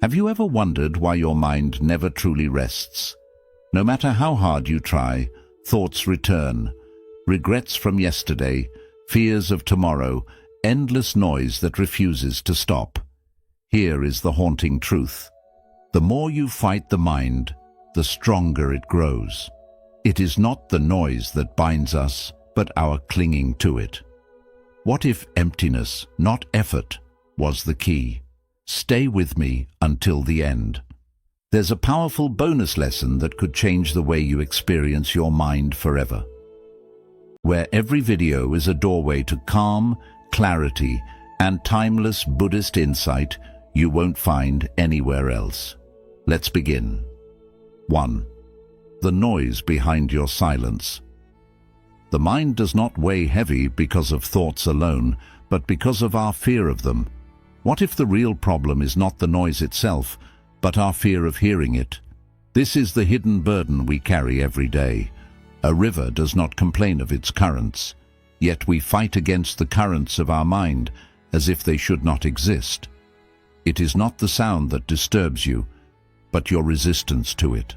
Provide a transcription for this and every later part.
Have you ever wondered why your mind never truly rests? No matter how hard you try, thoughts return. Regrets from yesterday, fears of tomorrow, endless noise that refuses to stop. Here is the haunting truth. The more you fight the mind, the stronger it grows. It is not the noise that binds us, but our clinging to it. What if emptiness, not effort, was the key? Stay with me until the end. There's a powerful bonus lesson that could change the way you experience your mind forever. Where every video is a doorway to calm, clarity, and timeless Buddhist insight you won't find anywhere else. Let's begin. 1. The noise behind your silence. The mind does not weigh heavy because of thoughts alone, but because of our fear of them. What if the real problem is not the noise itself, but our fear of hearing it? This is the hidden burden we carry every day. A river does not complain of its currents, yet we fight against the currents of our mind as if they should not exist. It is not the sound that disturbs you, but your resistance to it.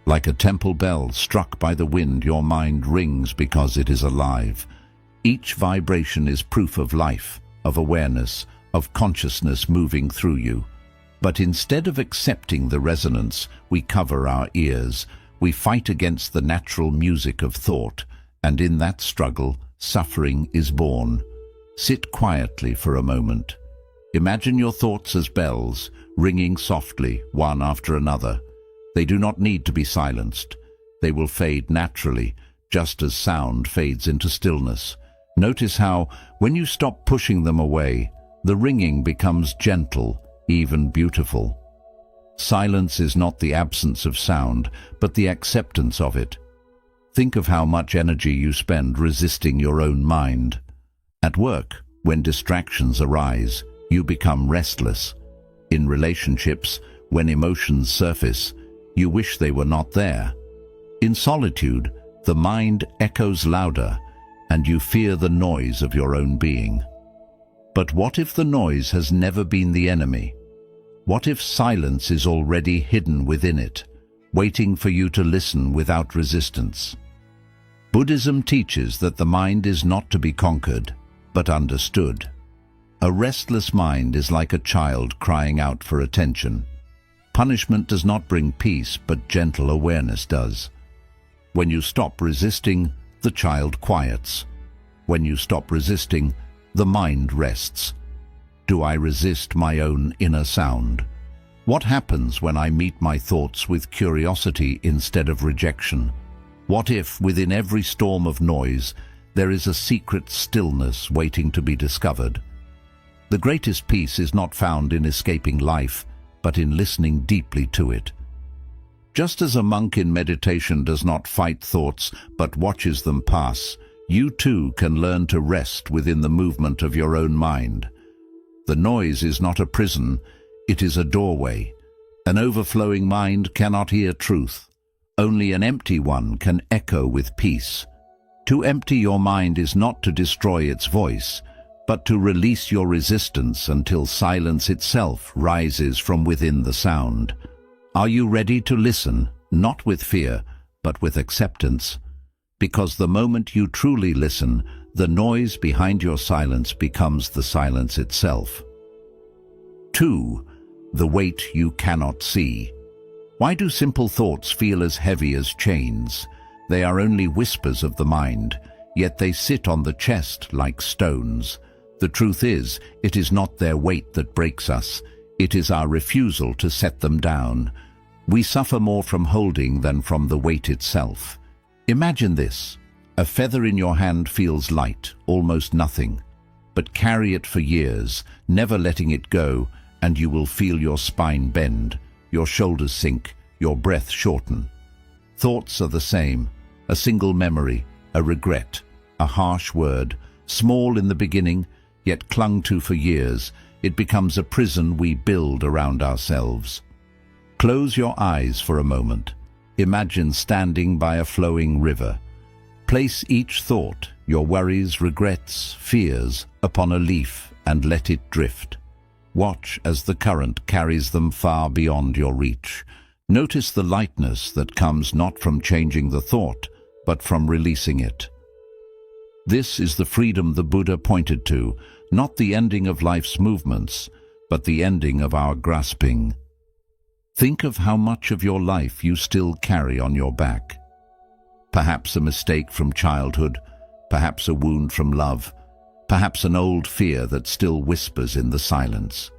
Like a temple bell struck by the wind, your mind rings because it is alive. Each vibration is proof of life, of awareness, of consciousness moving through you. But instead of accepting the resonance, we cover our ears. We fight against the natural music of thought, and in that struggle, suffering is born. Sit quietly for a moment. Imagine your thoughts as bells, ringing softly, one after another. They do not need to be silenced. They will fade naturally, just as sound fades into stillness. Notice how, when you stop pushing them away, the ringing becomes gentle, even beautiful. Silence is not the absence of sound, but the acceptance of it. Think of how much energy you spend resisting your own mind. At work, when distractions arise, you become restless. In relationships, when emotions surface, you wish they were not there. In solitude, the mind echoes louder, and you fear the noise of your own being. But what if the noise has never been the enemy? What if silence is already hidden within it, waiting for you to listen without resistance? Buddhism teaches that the mind is not to be conquered, but understood. A restless mind is like a child crying out for attention. Punishment does not bring peace, but gentle awareness does. When you stop resisting, the child quiets. When you stop resisting, the mind rests. Do I resist my own inner sound? What happens when I meet my thoughts with curiosity instead of rejection? What if, within every storm of noise, there is a secret stillness waiting to be discovered? The greatest peace is not found in escaping life, but in listening deeply to it. Just as a monk in meditation does not fight thoughts, but watches them pass, you too can learn to rest within the movement of your own mind. The noise is not a prison, it is a doorway. An overflowing mind cannot hear truth. Only an empty one can echo with peace. To empty your mind is not to destroy its voice, but to release your resistance until silence itself rises from within the sound. Are you ready to listen, not with fear, but with acceptance? Because the moment you truly listen, the noise behind your silence becomes the silence itself. 2. The weight you cannot see. Why do simple thoughts feel as heavy as chains? They are only whispers of the mind, yet they sit on the chest like stones. The truth is, it is not their weight that breaks us. It is our refusal to set them down. We suffer more from holding than from the weight itself. Imagine this. A feather in your hand feels light, almost nothing. But carry it for years, never letting it go, and you will feel your spine bend, your shoulders sink, your breath shorten. Thoughts are the same. A single memory, a regret, a harsh word, small in the beginning, yet clung to for years, it becomes a prison we build around ourselves. Close your eyes for a moment. Imagine standing by a flowing river. Place each thought, your worries, regrets, fears, upon a leaf and let it drift. Watch as the current carries them far beyond your reach. Notice the lightness that comes not from changing the thought, but from releasing it. This is the freedom the Buddha pointed to, not the ending of life's movements, but the ending of our grasping. Think of how much of your life you still carry on your back. Perhaps a mistake from childhood, perhaps a wound from love, perhaps an old fear that still whispers in the silence.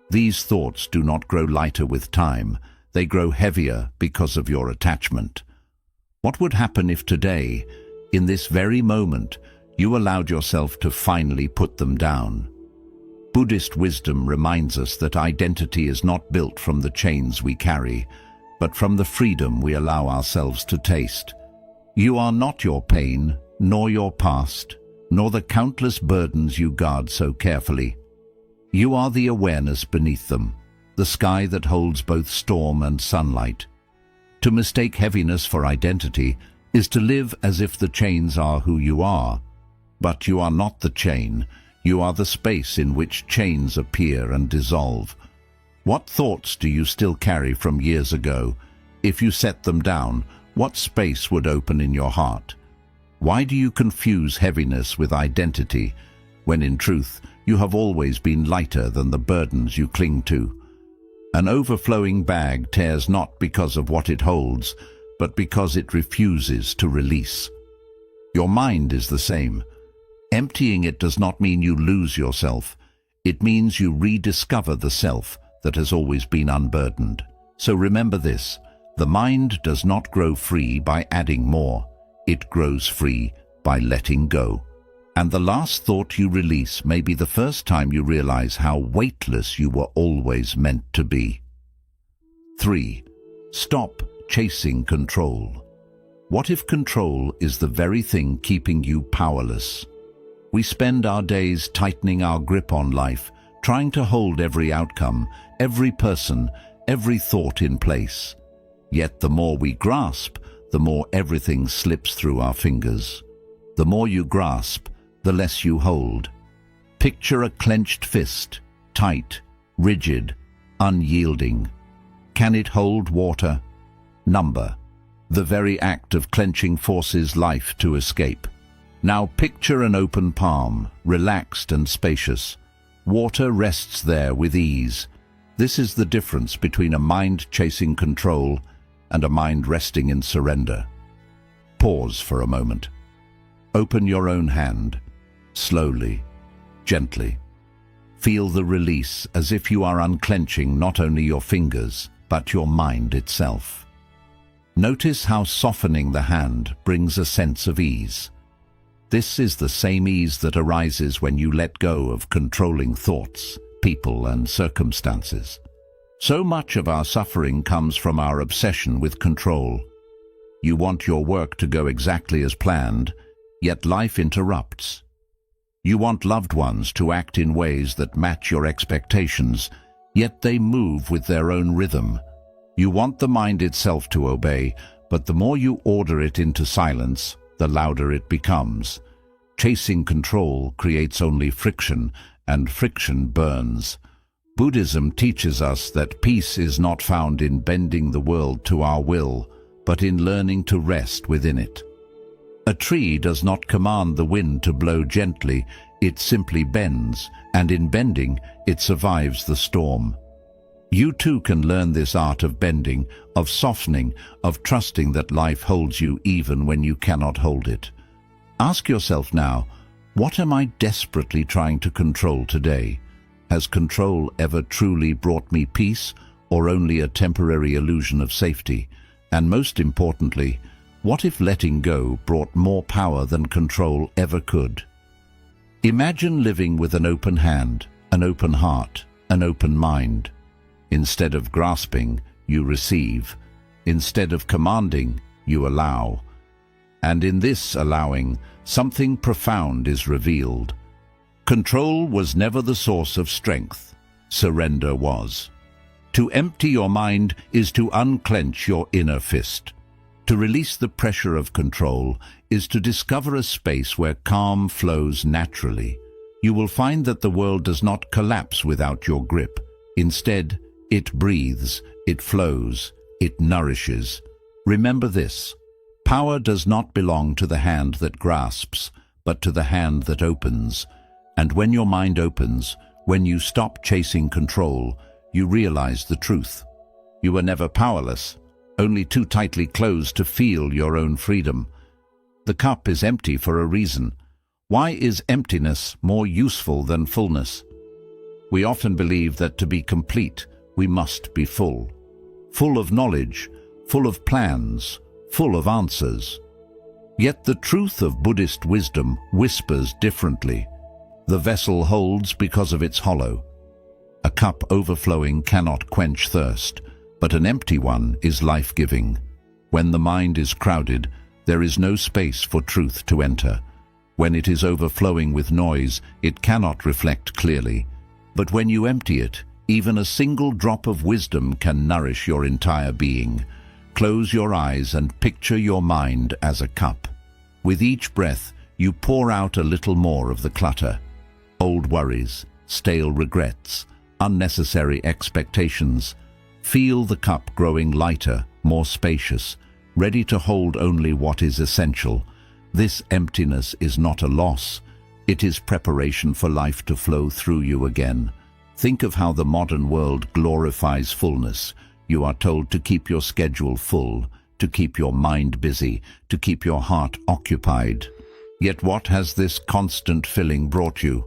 These thoughts do not grow lighter with time, they grow heavier because of your attachment. What would happen if today, in this very moment, you allowed yourself to finally put them down? Buddhist wisdom reminds us that identity is not built from the chains we carry, but from the freedom we allow ourselves to taste. You are not your pain, nor your past, nor the countless burdens you guard so carefully. You are the awareness beneath them, the sky that holds both storm and sunlight. To mistake heaviness for identity is to live as if the chains are who you are. But you are not the chain, you are the space in which chains appear and dissolve. What thoughts do you still carry from years ago? If you set them down, what space would open in your heart? Why do you confuse heaviness with identity, when in truth you have always been lighter than the burdens you cling to? An overflowing bag tears not because of what it holds, but because it refuses to release. Your mind is the same. Emptying it does not mean you lose yourself. It means you rediscover the self that has always been unburdened. So remember this, the mind does not grow free by adding more. It grows free by letting go. And the last thought you release may be the first time you realize how weightless you were always meant to be. 3. Stop chasing control. What if control is the very thing keeping you powerless? We spend our days tightening our grip on life, trying to hold every outcome, every person, every thought in place. Yet the more we grasp, the more everything slips through our fingers. The more you grasp, the less you hold. Picture a clenched fist, tight, rigid, unyielding. Can it hold water? Number. The very act of clenching forces life to escape. Now picture an open palm, relaxed and spacious. Water rests there with ease. This is the difference between a mind chasing control and a mind resting in surrender. Pause for a moment. Open your own hand, slowly, gently. Feel the release as if you are unclenching not only your fingers, but your mind itself. Notice how softening the hand brings a sense of ease. This is the same ease that arises when you let go of controlling thoughts, people, and circumstances. So much of our suffering comes from our obsession with control. You want your work to go exactly as planned, yet life interrupts. You want loved ones to act in ways that match your expectations, yet they move with their own rhythm. You want the mind itself to obey, but the more you order it into silence, the louder it becomes. Chasing control creates only friction, and friction burns. Buddhism teaches us that peace is not found in bending the world to our will, but in learning to rest within it. A tree does not command the wind to blow gently, it simply bends, and in bending, it survives the storm. You too can learn this art of bending, of softening, of trusting that life holds you even when you cannot hold it. Ask yourself now, what am I desperately trying to control today? Has control ever truly brought me peace, or only a temporary illusion of safety? And most importantly, what if letting go brought more power than control ever could? Imagine living with an open hand, an open heart, an open mind. Instead of grasping, you receive. Instead of commanding, you allow. And in this allowing, something profound is revealed. Control was never the source of strength. Surrender was. To empty your mind is to unclench your inner fist. To release the pressure of control is to discover a space where calm flows naturally. you will find that the world does not collapse without your grip. Instead, it breathes, it flows, it nourishes. Remember this: power does not belong to the hand that grasps, but to the hand that opens. And when your mind opens, when you stop chasing control, you realize the truth. You were never powerless, only too tightly closed to feel your own freedom. The cup is empty for a reason. Why is emptiness more useful than fullness? We often believe that to be complete, we must be full. Full of knowledge, full of plans, full of answers. Yet the truth of Buddhist wisdom whispers differently. The vessel holds because of its hollow. A cup overflowing cannot quench thirst, but an empty one is life-giving. When the mind is crowded, there is no space for truth to enter. When it is overflowing with noise, it cannot reflect clearly. But when you empty it, even a single drop of wisdom can nourish your entire being. Close your eyes and picture your mind as a cup. With each breath, you pour out a little more of the clutter. Old worries, stale regrets, unnecessary expectations. Feel the cup growing lighter, more spacious, ready to hold only what is essential. This emptiness is not a loss. It is preparation for life to flow through you again. Think of how the modern world glorifies fullness. You are told to keep your schedule full, to keep your mind busy, to keep your heart occupied. Yet what has this constant filling brought you?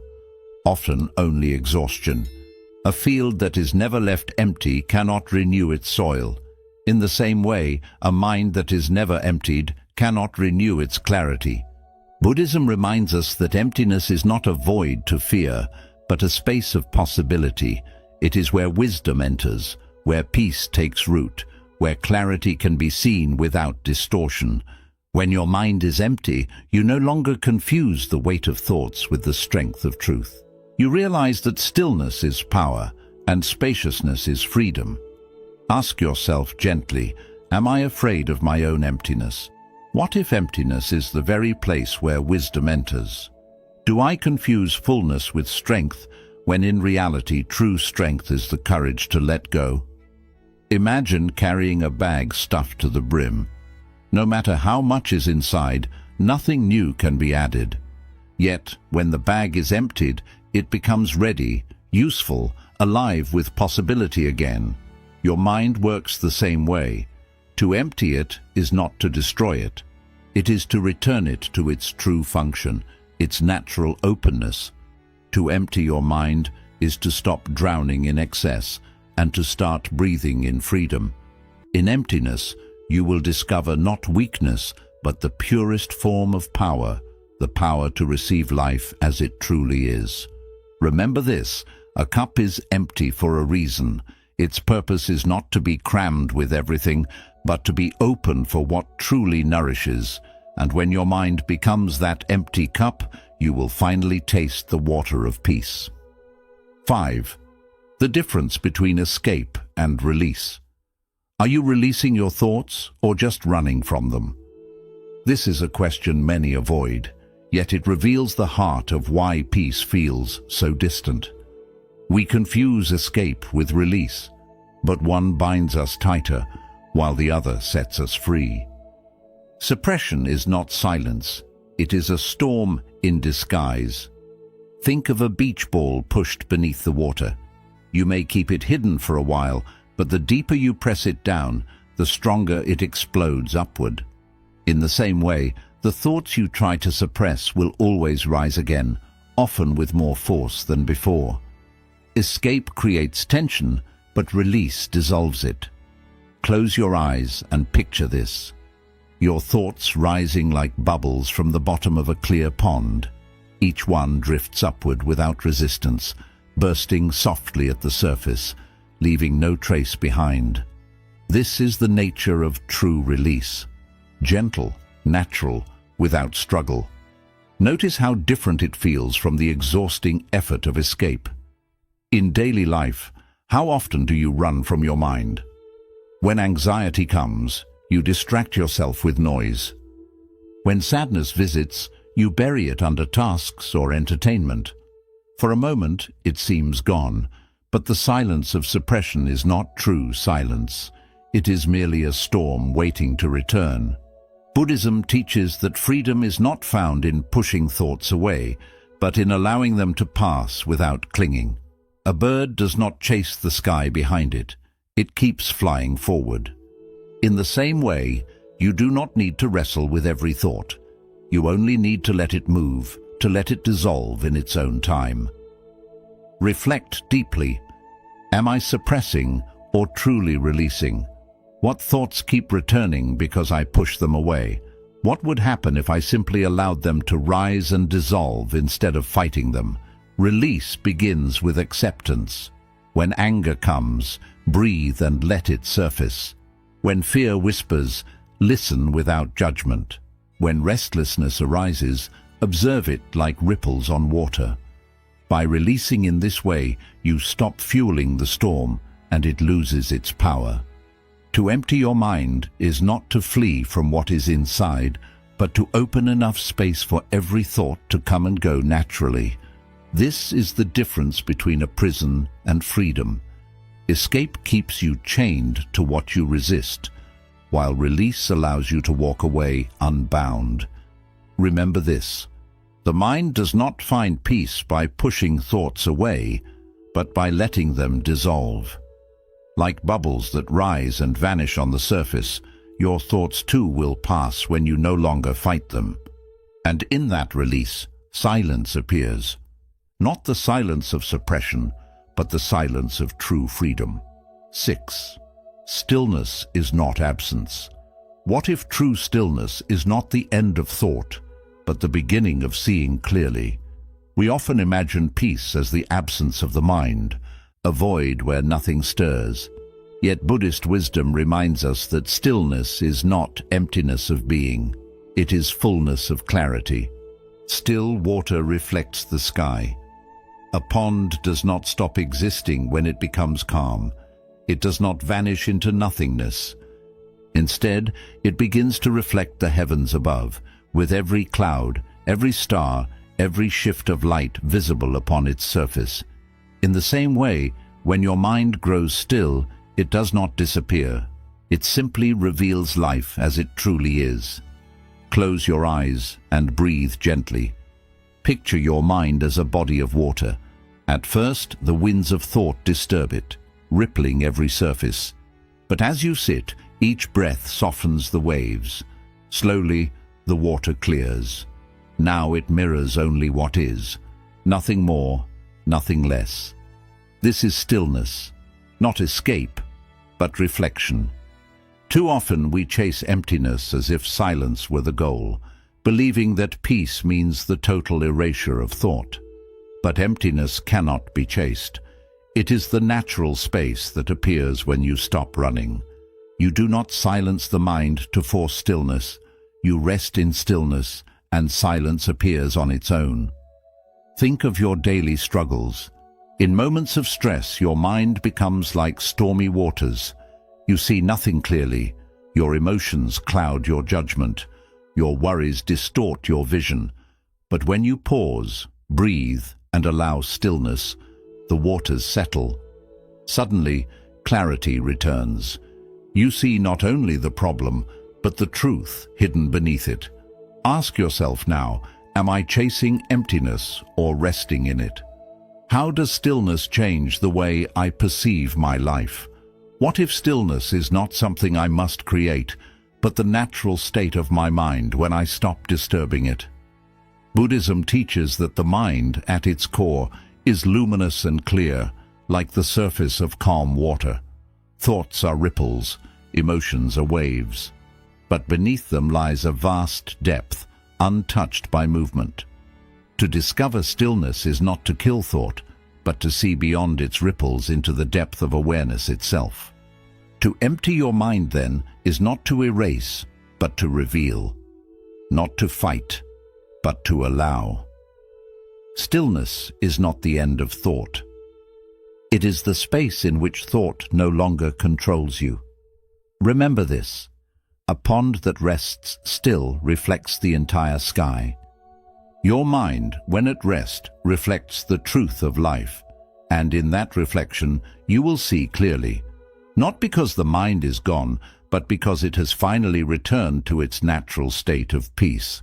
Often only exhaustion. A field that is never left empty cannot renew its soil. In the same way, a mind that is never emptied cannot renew its clarity. Buddhism reminds us that emptiness is not a void to fear, but a space of possibility. It is where wisdom enters, where peace takes root, where clarity can be seen without distortion. When your mind is empty, you no longer confuse the weight of thoughts with the strength of truth. You realize that stillness is power, and spaciousness is freedom. Ask yourself gently, am I afraid of my own emptiness? What if emptiness is the very place where wisdom enters? Do I confuse fullness with strength, when in reality true strength is the courage to let go? Imagine carrying a bag stuffed to the brim. No matter how much is inside, nothing new can be added. Yet, when the bag is emptied, it becomes ready, useful, alive with possibility again. Your mind works the same way. To empty it is not to destroy it. It is to return it to its true function, its natural openness. To empty your mind is to stop drowning in excess and to start breathing in freedom. In emptiness, you will discover not weakness, but the purest form of power, the power to receive life as it truly is. Remember this: a cup is empty for a reason. Its purpose is not to be crammed with everything, but to be open for what truly nourishes. And when your mind becomes that empty cup, you will finally taste the water of peace. 5. The difference between escape and release. Are you releasing your thoughts or just running from them? This is a question many avoid, yet it reveals the heart of why peace feels so distant. We confuse escape with release, but one binds us tighter, while the other sets us free. Suppression is not silence, it is a storm in disguise. Think of a beach ball pushed beneath the water. You may keep it hidden for a while, but the deeper you press it down, the stronger it explodes upward. In the same way, the thoughts you try to suppress will always rise again, often with more force than before. Escape creates tension, but release dissolves it. Close your eyes and picture this. Your thoughts rising like bubbles from the bottom of a clear pond. Each one drifts upward without resistance, bursting softly at the surface, leaving no trace behind. This is the nature of true release. Gentle, natural, without struggle. Notice how different it feels from the exhausting effort of escape. In daily life, how often do you run from your mind? When anxiety comes, you distract yourself with noise. When sadness visits, you bury it under tasks or entertainment. For a moment, it seems gone, but the silence of suppression is not true silence. It is merely a storm waiting to return. Buddhism teaches that freedom is not found in pushing thoughts away, but in allowing them to pass without clinging. A bird does not chase the sky behind it. It keeps flying forward. In the same way, you do not need to wrestle with every thought. You only need to let it move, to let it dissolve in its own time. Reflect deeply. Am I suppressing or truly releasing? What thoughts keep returning because I push them away? What would happen if I simply allowed them to rise and dissolve instead of fighting them? Release begins with acceptance. When anger comes, breathe and let it surface. When fear whispers, listen without judgment. When restlessness arises, observe it like ripples on water. By releasing in this way, you stop fueling the storm and it loses its power. To empty your mind is not to flee from what is inside, but to open enough space for every thought to come and go naturally. This is the difference between a prison and freedom. Escape keeps you chained to what you resist, while release allows you to walk away unbound. Remember this: the mind does not find peace by pushing thoughts away, but by letting them dissolve. Like bubbles that rise and vanish on the surface, your thoughts too will pass when you no longer fight them. And in that release, silence appears. Not the silence of suppression, but the silence of true freedom. 6. Stillness is not absence. What if true stillness is not the end of thought, but the beginning of seeing clearly? We often imagine peace as the absence of the mind, a void where nothing stirs. Yet Buddhist wisdom reminds us that stillness is not emptiness of being. It is fullness of clarity. Still water reflects the sky. A pond does not stop existing when it becomes calm. It does not vanish into nothingness. Instead, it begins to reflect the heavens above, with every cloud, every star, every shift of light visible upon its surface. In the same way, when your mind grows still, it does not disappear. It simply reveals life as it truly is. Close your eyes and breathe gently. Picture your mind as a body of water. At first, the winds of thought disturb it, rippling every surface. But as you sit, each breath softens the waves. Slowly, the water clears. Now it mirrors only what is. Nothing more, nothing less. This is stillness, not escape, but reflection. Too often we chase emptiness as if silence were the goal, believing that peace means the total erasure of thought. But emptiness cannot be chased. It is the natural space that appears when you stop running. You do not silence the mind to force stillness. You rest in stillness, and silence appears on its own. Think of your daily struggles. In moments of stress, your mind becomes like stormy waters. You see nothing clearly. Your emotions cloud your judgment. Your worries distort your vision. But when you pause, breathe, and allow stillness, the waters settle. Suddenly, clarity returns. You see not only the problem, but the truth hidden beneath it. Ask yourself now, am I chasing emptiness or resting in it? How does stillness change the way I perceive my life? What if stillness is not something I must create, but the natural state of my mind when I stop disturbing it? Buddhism teaches that the mind, at its core, is luminous and clear, like the surface of calm water. Thoughts are ripples, emotions are waves. But beneath them lies a vast depth, untouched by movement. To discover stillness is not to kill thought, but to see beyond its ripples into the depth of awareness itself. To empty your mind, then, is not to erase, but to reveal. Not to fight, but to allow. Stillness is not the end of thought. It is the space in which thought no longer controls you. Remember this: a pond that rests still reflects the entire sky. Your mind, when at rest, reflects the truth of life, and in that reflection you will see clearly, not because the mind is gone, but because it has finally returned to its natural state of peace.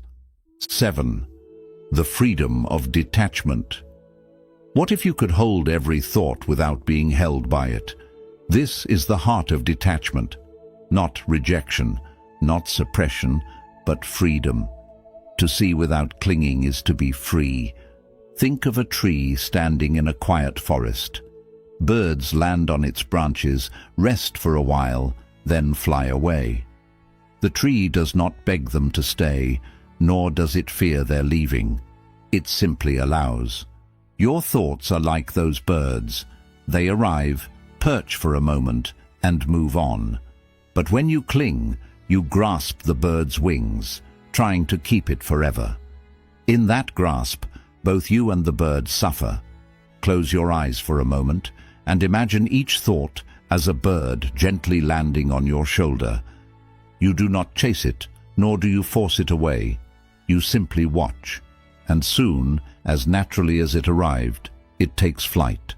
7. The freedom of detachment. What if you could hold every thought without being held by it? This is the heart of detachment, not rejection, not suppression, but freedom. To see without clinging is to be free. Think of a tree standing in a quiet forest. Birds land on its branches, rest for a while, then fly away. The tree does not beg them to stay, nor does it fear their leaving. It simply allows. Your thoughts are like those birds. They arrive, perch for a moment, and move on. But when you cling, you grasp the bird's wings, trying to keep it forever. In that grasp, both you and the bird suffer. Close your eyes for a moment and imagine each thought as a bird gently landing on your shoulder. You do not chase it, nor do you force it away. You simply watch, and soon, as naturally as it arrived, it takes flight.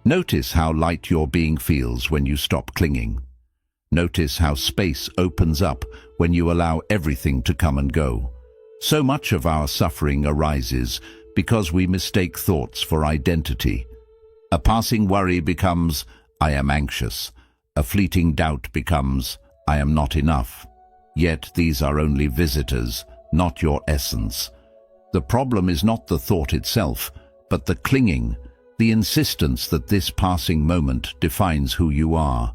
Notice how light your being feels when you stop clinging. Notice how space opens up when you allow everything to come and go. So much of our suffering arises because we mistake thoughts for identity. A passing worry becomes, "I am anxious." A fleeting doubt becomes, "I am not enough." Yet these are only visitors, not your essence. The problem is not the thought itself, but the clinging, the insistence that this passing moment defines who you are.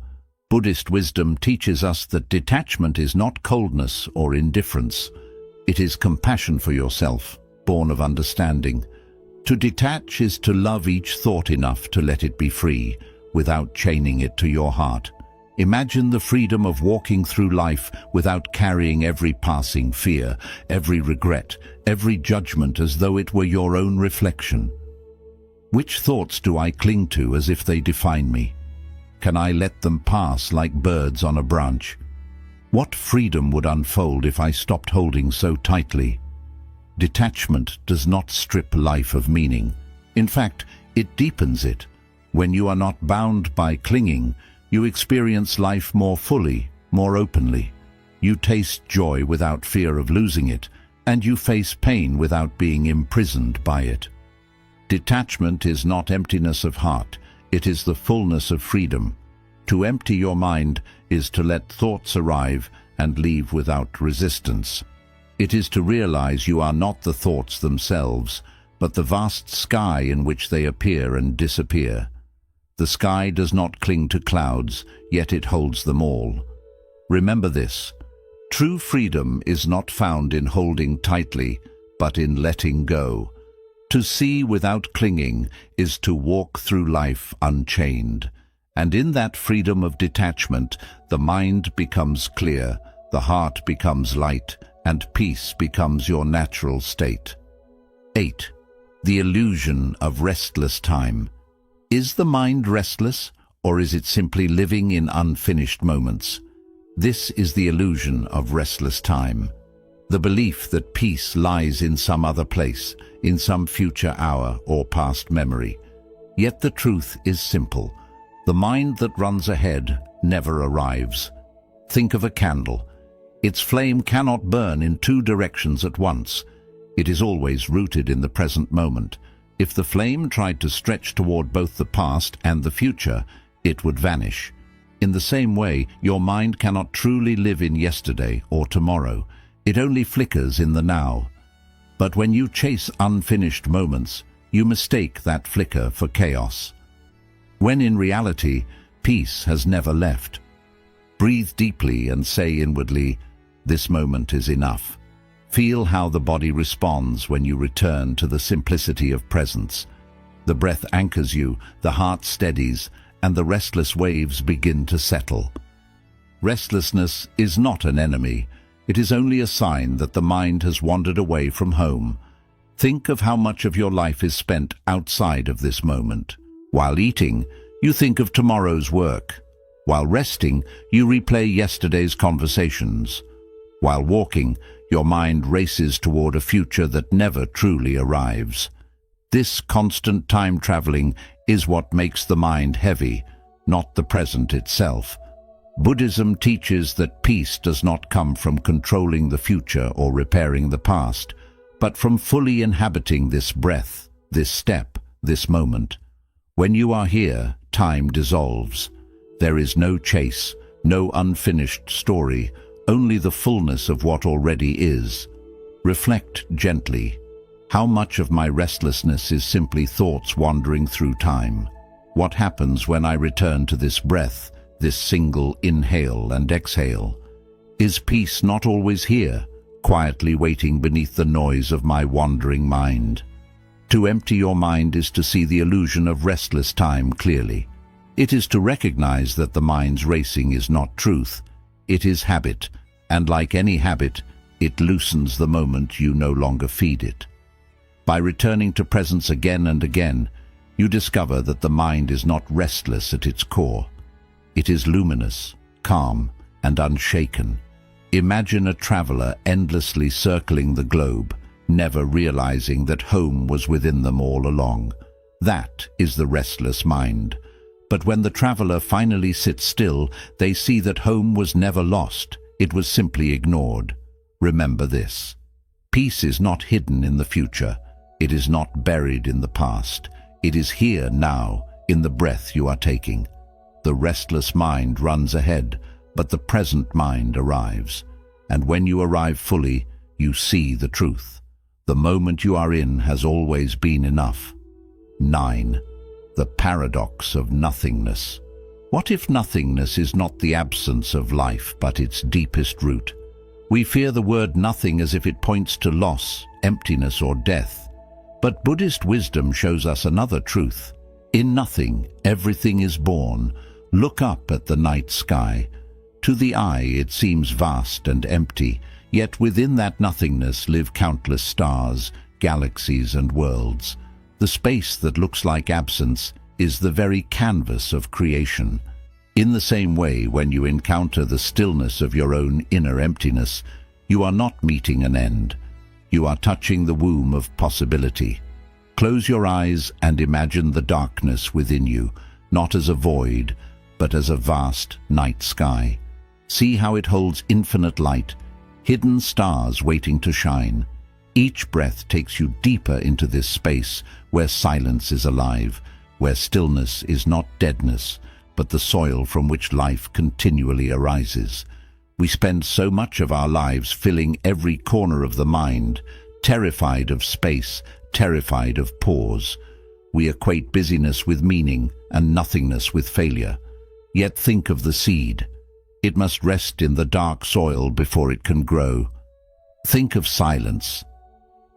Buddhist wisdom teaches us that detachment is not coldness or indifference. It is compassion for yourself, born of understanding. To detach is to love each thought enough to let it be free, without chaining it to your heart. Imagine the freedom of walking through life without carrying every passing fear, every regret, every judgment as though it were your own reflection. Which thoughts do I cling to as if they define me? Can I let them pass like birds on a branch? What freedom would unfold if I stopped holding so tightly? Detachment does not strip life of meaning. In fact, it deepens it. When you are not bound by clinging, you experience life more fully, more openly. You taste joy without fear of losing it, and you face pain without being imprisoned by it. Detachment is not emptiness of heart. It is the fullness of freedom. To empty your mind is to let thoughts arrive and leave without resistance. It is to realize you are not the thoughts themselves, but the vast sky in which they appear and disappear. The sky does not cling to clouds, yet it holds them all. Remember this: true freedom is not found in holding tightly, but in letting go. To see without clinging is to walk through life unchained. And in that freedom of detachment, the mind becomes clear, the heart becomes light, and peace becomes your natural state. 8. The illusion of restless time. Is the mind restless, or is it simply living in unfinished moments? This is the illusion of restless time. The belief that peace lies in some other place, in some future hour or past memory. Yet the truth is simple. The mind that runs ahead never arrives. Think of a candle. Its flame cannot burn in two directions at once. It is always rooted in the present moment. If the flame tried to stretch toward both the past and the future, it would vanish. In the same way, your mind cannot truly live in yesterday or tomorrow. It only flickers in the now. But when you chase unfinished moments, you mistake that flicker for chaos. When in reality, peace has never left. Breathe deeply and say inwardly, "This moment is enough." Feel how the body responds when you return to the simplicity of presence. The breath anchors you, the heart steadies, and the restless waves begin to settle. Restlessness is not an enemy. It is only a sign that the mind has wandered away from home. Think of how much of your life is spent outside of this moment. While eating, you think of tomorrow's work. While resting, you replay yesterday's conversations. While walking, your mind races toward a future that never truly arrives. This constant time traveling is what makes the mind heavy, not the present itself. Buddhism teaches that peace does not come from controlling the future or repairing the past, but from fully inhabiting this breath, this step, this moment. When you are here, time dissolves. There is no chase, no unfinished story, only the fullness of what already is. Reflect gently. How much of my restlessness is simply thoughts wandering through time? What happens when I return to this breath, this single inhale and exhale? Is peace not always here, quietly waiting beneath the noise of my wandering mind? To empty your mind is to see the illusion of restless time clearly. It is to recognize that the mind's racing is not truth. It is habit, and like any habit, it loosens the moment you no longer feed it. By returning to presence again and again, you discover that the mind is not restless at its core. It is luminous, calm, and unshaken. Imagine a traveler endlessly circling the globe, never realizing that home was within them all along. That is the restless mind. But when the traveler finally sits still, they see that home was never lost. It was simply ignored. Remember this. Peace is not hidden in the future. It is not buried in the past. It is here now, in the breath you are taking. The restless mind runs ahead, but the present mind arrives. And when you arrive fully, you see the truth. The moment you are in has always been enough. 9. The Paradox of Nothingness. What if nothingness is not the absence of life, but its deepest root? We fear the word nothing as if it points to loss, emptiness, or death. But Buddhist wisdom shows us another truth. In nothing, everything is born. Look up at the night sky. To the eye, it seems vast and empty, yet within that nothingness live countless stars, galaxies, and worlds. The space that looks like absence is the very canvas of creation. In the same way, when you encounter the stillness of your own inner emptiness, you are not meeting an end. You are touching the womb of possibility. Close your eyes and imagine the darkness within you, not as a void, but as a vast night sky. See how it holds infinite light, hidden stars waiting to shine. Each breath takes you deeper into this space where silence is alive, where stillness is not deadness, but the soil from which life continually arises. We spend so much of our lives filling every corner of the mind, terrified of space, terrified of pause. We equate busyness with meaning and nothingness with failure. Yet think of the seed. It must rest in the dark soil before it can grow. Think of silence.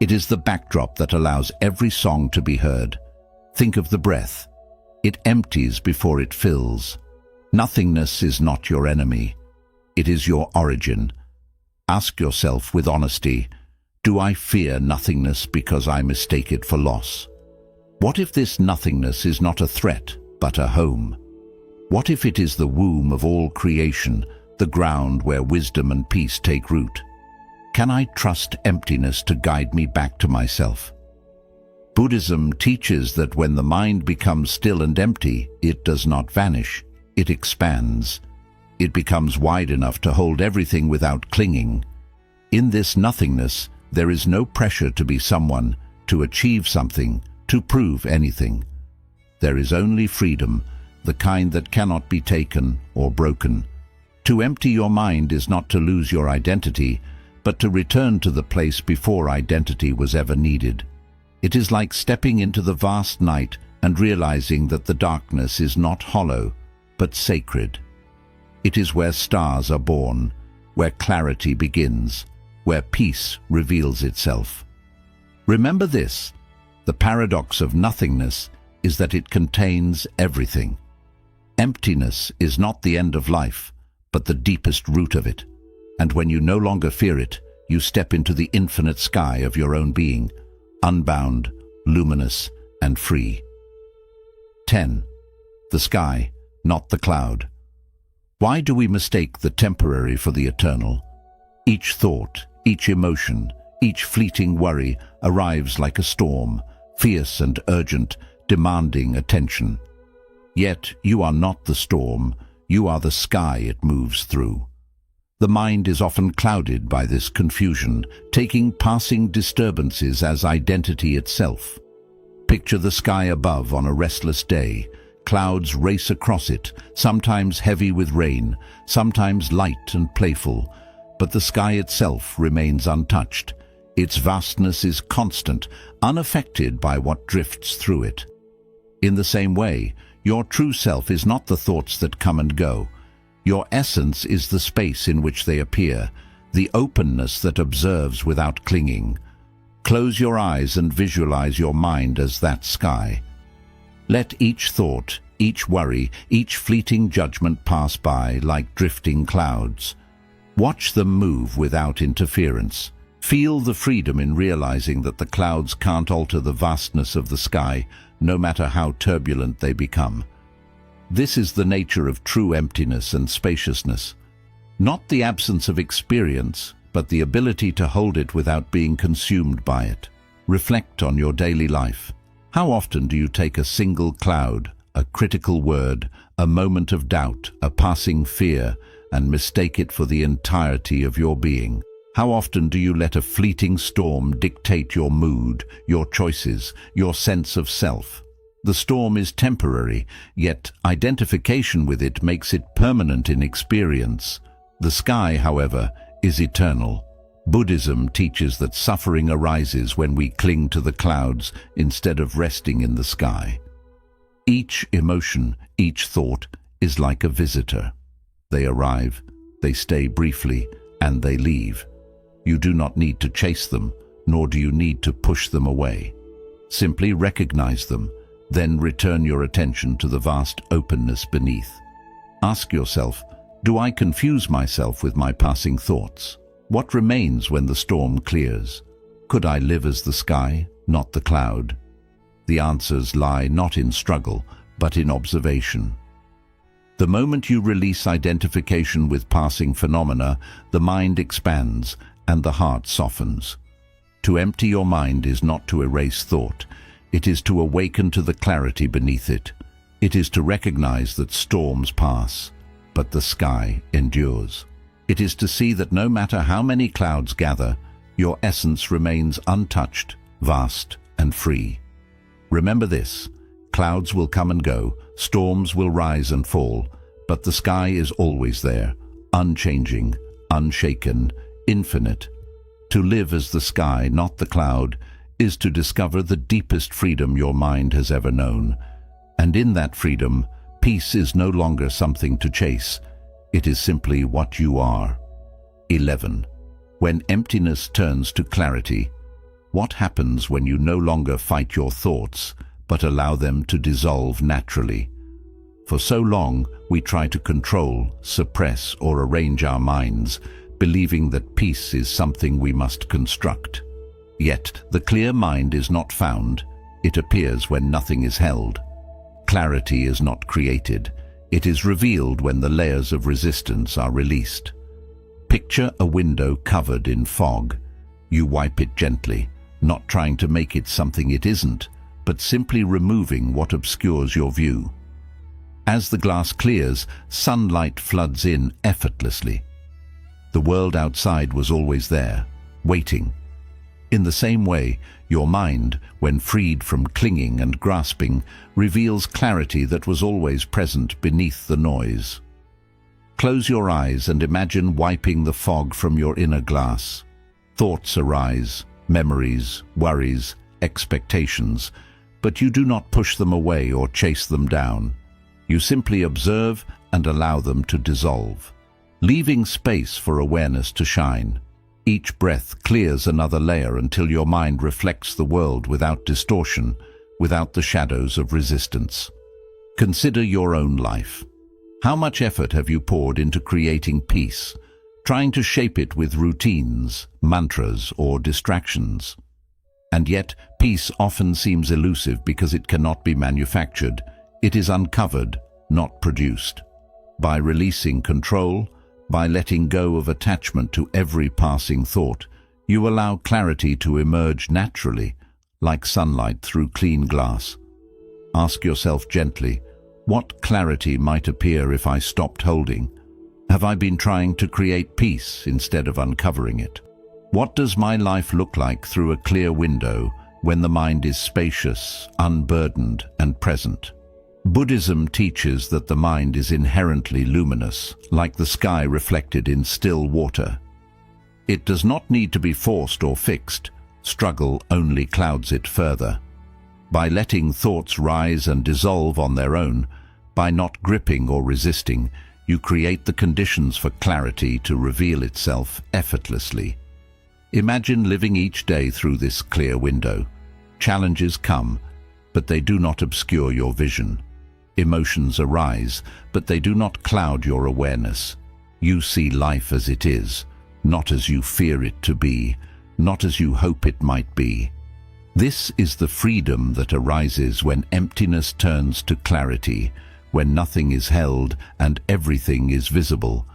It is the backdrop that allows every song to be heard. Think of the breath. It empties before it fills. Nothingness is not your enemy. It is your origin. Ask yourself with honesty, do I fear nothingness because I mistake it for loss? What if this nothingness is not a threat, but a home? What if it is the womb of all creation, the ground where wisdom and peace take root? Can I trust emptiness to guide me back to myself? Buddhism teaches that when the mind becomes still and empty, it does not vanish, it expands. It becomes wide enough to hold everything without clinging. In this nothingness, there is no pressure to be someone, to achieve something, to prove anything. There is only freedom, the kind that cannot be taken or broken. To empty your mind is not to lose your identity, but to return to the place before identity was ever needed. It is like stepping into the vast night and realizing that the darkness is not hollow, but sacred. It is where stars are born, where clarity begins, where peace reveals itself. Remember this, the paradox of nothingness is that it contains everything. Emptiness is not the end of life, but the deepest root of it. And when you no longer fear it, you step into the infinite sky of your own being, unbound, luminous, and free. 10. The sky, not the cloud. Why do we mistake the temporary for the eternal? Each thought, each emotion, each fleeting worry arrives like a storm, fierce and urgent, demanding attention. Yet you are not the storm, you are the sky it moves through. The mind is often clouded by this confusion, taking passing disturbances as identity itself. Picture the sky above on a restless day. Clouds race across it, sometimes heavy with rain, sometimes light and playful, but the sky itself remains untouched. Its vastness is constant, unaffected by what drifts through it. In the same way, your true self is not the thoughts that come and go. Your essence is the space in which they appear, the openness that observes without clinging. Close your eyes and visualize your mind as that sky. Let each thought, each worry, each fleeting judgment pass by like drifting clouds. Watch them move without interference. Feel the freedom in realizing that the clouds can't alter the vastness of the sky, no matter how turbulent they become. This is the nature of true emptiness and spaciousness. Not the absence of experience, but the ability to hold it without being consumed by it. Reflect on your daily life. How often do you take a single cloud, a critical word, a moment of doubt, a passing fear, and mistake it for the entirety of your being? How often do you let a fleeting storm dictate your mood, your choices, your sense of self? The storm is temporary, yet identification with it makes it permanent in experience. The sky, however, is eternal. Buddhism teaches that suffering arises when we cling to the clouds instead of resting in the sky. Each emotion, each thought is like a visitor. They arrive, they stay briefly, and they leave. You do not need to chase them, nor do you need to push them away. Simply recognize them, then return your attention to the vast openness beneath. Ask yourself, do I confuse myself with my passing thoughts? What remains when the storm clears? Could I live as the sky, not the cloud? The answers lie not in struggle, but in observation. The moment you release identification with passing phenomena, the mind expands and the heart softens. To empty your mind is not to erase thought. It is to awaken to the clarity beneath it. It is to recognize that storms pass, but the sky endures. It is to see that no matter how many clouds gather, your essence remains untouched, vast, and free. Remember this: clouds will come and go, storms will rise and fall, but the sky is always there, unchanging, unshaken, infinite. To live as the sky, not the cloud, is to discover the deepest freedom your mind has ever known. And in that freedom, peace is no longer something to chase. It is simply what you are. 11. When emptiness turns to clarity, what happens when you no longer fight your thoughts, but allow them to dissolve naturally? For so long, we try to control, suppress, or arrange our minds, believing that peace is something we must construct. Yet, the clear mind is not found. It appears when nothing is held. Clarity is not created. It is revealed when the layers of resistance are released. Picture a window covered in fog. You wipe it gently, not trying to make it something it isn't, but simply removing what obscures your view. As the glass clears, sunlight floods in effortlessly. The world outside was always there, waiting. In the same way, your mind, when freed from clinging and grasping, reveals clarity that was always present beneath the noise. Close your eyes and imagine wiping the fog from your inner glass. Thoughts arise, memories, worries, expectations, but you do not push them away or chase them down. You simply observe and allow them to dissolve, leaving space for awareness to shine. Each breath clears another layer until your mind reflects the world without distortion, without the shadows of resistance. Consider your own life. How much effort have you poured into creating peace, trying to shape it with routines, mantras, or distractions? And yet, peace often seems elusive because it cannot be manufactured. It is uncovered, not produced. By releasing control, By letting go of attachment to every passing thought, you allow clarity to emerge naturally, like sunlight through clean glass. Ask yourself gently, what clarity might appear if I stopped holding? Have I been trying to create peace instead of uncovering it? What does my life look like through a clear window when the mind is spacious, unburdened, and present? Buddhism teaches that the mind is inherently luminous, like the sky reflected in still water. It does not need to be forced or fixed. Struggle only clouds it further. By letting thoughts rise and dissolve on their own, by not gripping or resisting, you create the conditions for clarity to reveal itself effortlessly. Imagine living each day through this clear window. Challenges come, but they do not obscure your vision. Emotions arise, but they do not cloud your awareness. You see life as it is, not as you fear it to be, not as you hope it might be. This is the freedom that arises when emptiness turns to clarity, when nothing is held and everything is visible.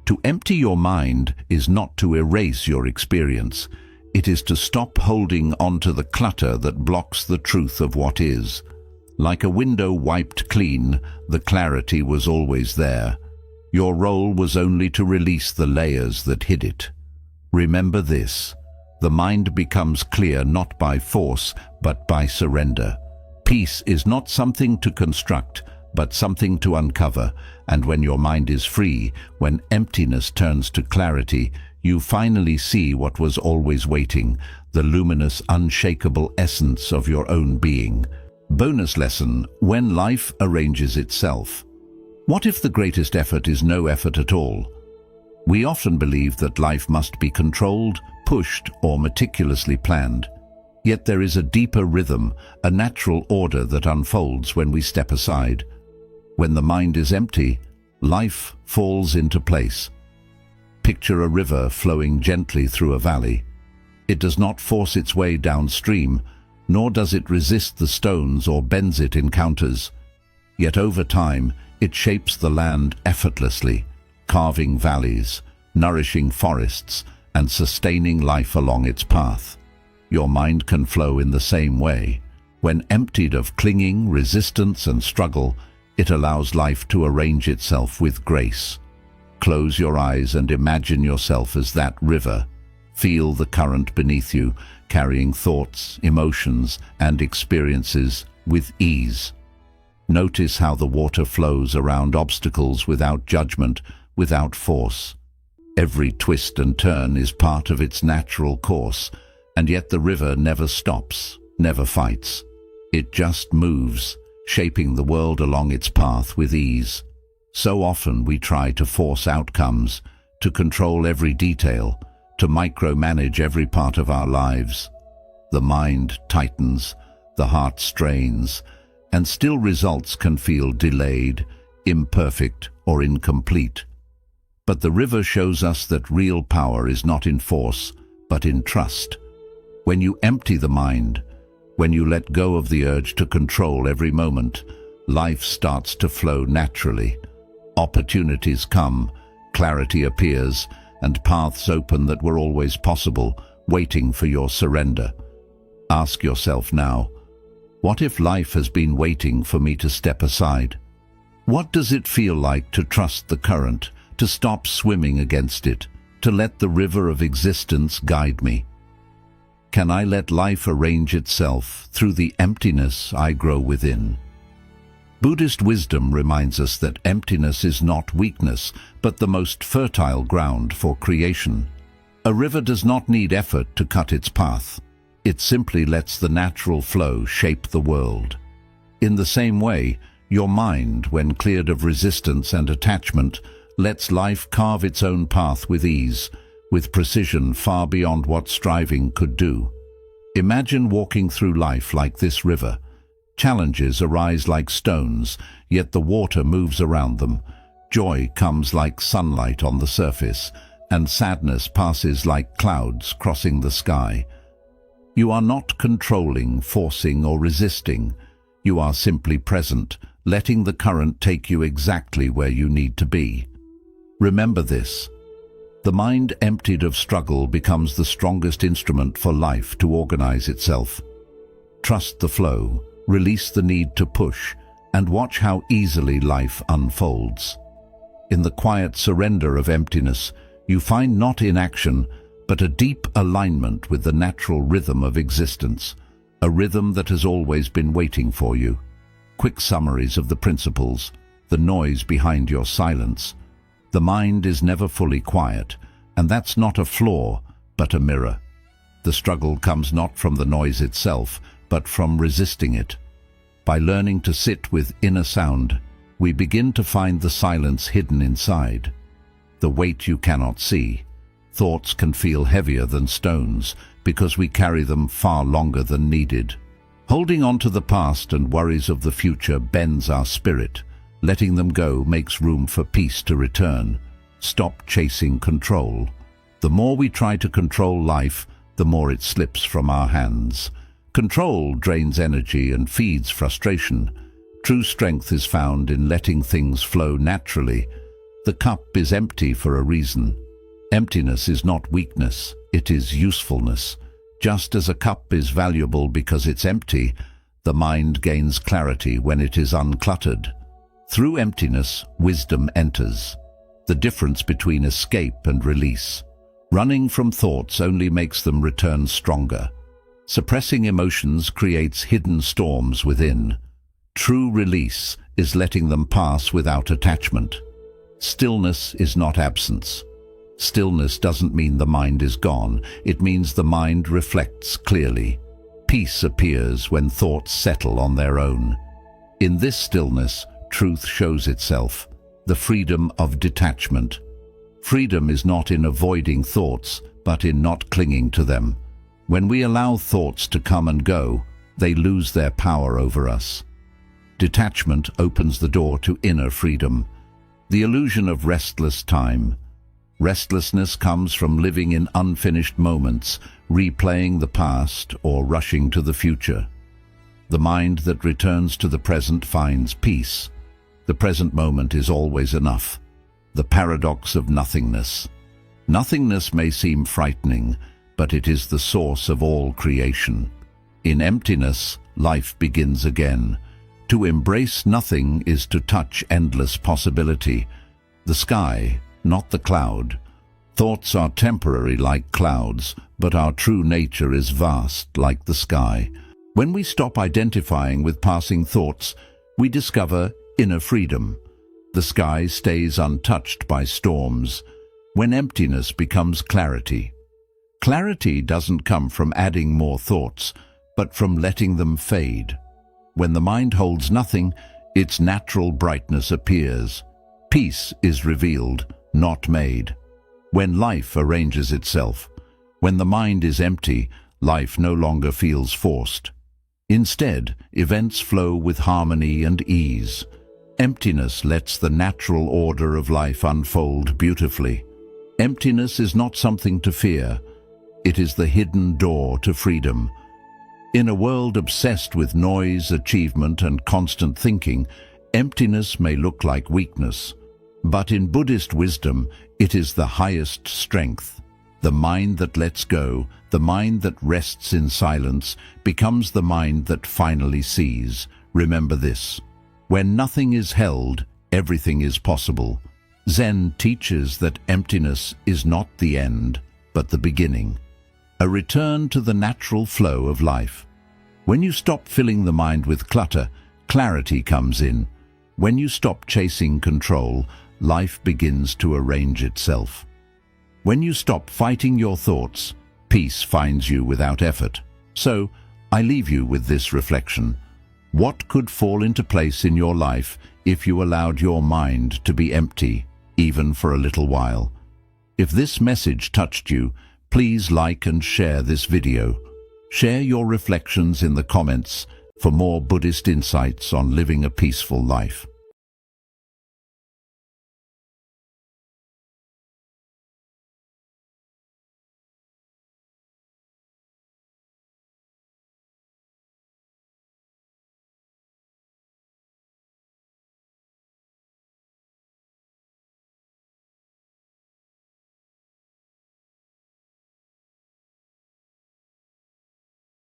To empty your mind is not to erase your experience. It is to stop holding onto the clutter that blocks the truth of what is. Like a window wiped clean, the clarity was always there. Your role was only to release the layers that hid it. Remember this: the mind becomes clear not by force, but by surrender. Peace is not something to construct, but something to uncover, and when your mind is free, when emptiness turns to clarity, you finally see what was always waiting, the luminous, unshakable essence of your own being. Bonus lesson: when life arranges itself. What if the greatest effort is no effort at all? We often believe that life must be controlled, pushed, or meticulously planned. Yet there is a deeper rhythm, a natural order that unfolds when we step aside. When the mind is empty, life falls into place. Picture a river flowing gently through a valley. It does not force its way downstream, nor does it resist the stones or bends it encounters. Yet over time, it shapes the land effortlessly, carving valleys, nourishing forests, and sustaining life along its path. Your mind can flow in the same way. When emptied of clinging, resistance, and struggle, it allows life to arrange itself with grace. Close your eyes and imagine yourself as that river. Feel the current beneath you, carrying thoughts, emotions, and experiences with ease. Notice how the water flows around obstacles without judgment, without force. Every twist and turn is part of its natural course, and yet the river never stops, never fights. It just moves, shaping the world along its path with ease. So often we try to force outcomes, to control every detail, to micromanage every part of our lives. The mind tightens, the heart strains, and still results can feel delayed, imperfect, or incomplete. But the river shows us that real power is not in force, but in trust. When you empty the mind, when you let go of the urge to control every moment, life starts to flow naturally. Opportunities come, clarity appears, and paths open that were always possible, waiting for your surrender. Ask yourself now, what if life has been waiting for me to step aside? What does it feel like to trust the current, to stop swimming against it, to let the river of existence guide me? Can I let life arrange itself through the emptiness I grow within? Buddhist wisdom reminds us that emptiness is not weakness, but the most fertile ground for creation. A river does not need effort to cut its path. It simply lets the natural flow shape the world. In the same way, your mind, when cleared of resistance and attachment, lets life carve its own path with ease, with precision far beyond what striving could do. Imagine walking through life like this river. Challenges arise like stones, yet the water moves around them. Joy comes like sunlight on the surface, and sadness passes like clouds crossing the sky. You are not controlling, forcing, or resisting. You are simply present, letting the current take you exactly where you need to be. Remember this. The mind emptied of struggle becomes the strongest instrument for life to organize itself. Trust the flow, release the need to push, and watch how easily life unfolds. In the quiet surrender of emptiness, you find not inaction, but a deep alignment with the natural rhythm of existence, a rhythm that has always been waiting for you. Quick summaries of the principles, the noise behind your silence. The mind is never fully quiet, and that's not a flaw, but a mirror. The struggle comes not from the noise itself, but from resisting it. By learning to sit with inner sound, we begin to find the silence hidden inside. The weight you cannot see. Thoughts can feel heavier than stones because we carry them far longer than needed. Holding on to the past and worries of the future bends our spirit. Letting them go makes room for peace to return. Stop chasing control. The more we try to control life, the more it slips from our hands. Control drains energy and feeds frustration. True strength is found in letting things flow naturally. The cup is empty for a reason. Emptiness is not weakness, it is usefulness. Just as a cup is valuable because it's empty, the mind gains clarity when it is uncluttered. Through emptiness, wisdom enters. The difference between escape and release. Running from thoughts only makes them return stronger. Suppressing emotions creates hidden storms within. True release is letting them pass without attachment. Stillness is not absence. Stillness doesn't mean the mind is gone. It means the mind reflects clearly. Peace appears when thoughts settle on their own. In this stillness, truth shows itself, the freedom of detachment. Freedom is not in avoiding thoughts, but in not clinging to them. When we allow thoughts to come and go, they lose their power over us. Detachment opens the door to inner freedom. The illusion of restless time. Restlessness comes from living in unfinished moments, replaying the past or rushing to the future. The mind that returns to the present finds peace. The present moment is always enough. The paradox of nothingness. Nothingness may seem frightening, but it is the source of all creation. In emptiness, life begins again. To embrace nothing is to touch endless possibility. The sky, not the cloud. Thoughts are temporary like clouds, but our true nature is vast like the sky. When we stop identifying with passing thoughts, we discover inner freedom. The sky stays untouched by storms. When emptiness becomes clarity. Clarity doesn't come from adding more thoughts, but from letting them fade. When the mind holds nothing, its natural brightness appears. Peace is revealed, not made. When life arranges itself. When the mind is empty, life no longer feels forced. Instead, events flow with harmony and ease. Emptiness lets the natural order of life unfold beautifully. Emptiness is not something to fear. It is the hidden door to freedom. In a world obsessed with noise, achievement, and constant thinking, emptiness may look like weakness. But in Buddhist wisdom, it is the highest strength. The mind that lets go, the mind that rests in silence, becomes the mind that finally sees. Remember this. When nothing is held, everything is possible. Zen teaches that emptiness is not the end, but the beginning. A return to the natural flow of life. When you stop filling the mind with clutter, clarity comes in. When you stop chasing control, life begins to arrange itself. When you stop fighting your thoughts, peace finds you without effort. So, I leave you with this reflection. What could fall into place in your life if you allowed your mind to be empty, even for a little while? If this message touched you, please like and share this video. Share your reflections in the comments for more Buddhist insights on living a peaceful life.